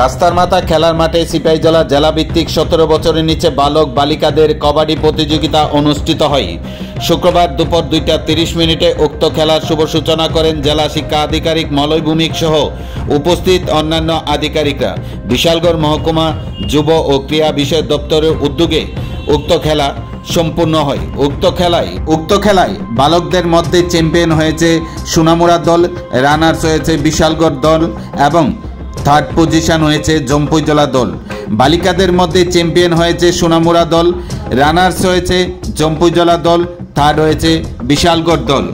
রাস্তার মাথা খেলার মাঠে সিপাহীজলা জেলাভিত্তিক 17 বছরের নিচে বালক বালিকাদের কবাডি প্রতিযোগিতা অনুষ্ঠিত হয়। শুক্রবার দুপুর 2:30 উক্ত খেলার শুভ সূচনা করেন জেলা শিক্ষা আধিকারিক মলয় ভূমিক সহ উপস্থিত অন্যান্য আধিকারিকরা। বিশালগড় মহকুমা যুব ও ক্রীড়া বিষয় দপ্তরের উদ্যোগে উক্ত খেলা সম্পূর্ণ হয়। উক্ত খেলায় বালকদের মধ্যে চ্যাম্পিয়ন হয়েছে সোনামুড়া দল, রানার্স হয়েছে বিশালগড় দল এবং থার্ড পজিশন হয়েছে জম্পুইজলা দল। বালিকাদের মধ্যে চ্যাম্পিয়ন হয়েছে সোনামুড়া দল, রানার্স হয়েছে জম্পুইজলা দল, থার্ড হয়েছে বিশালগড় দল।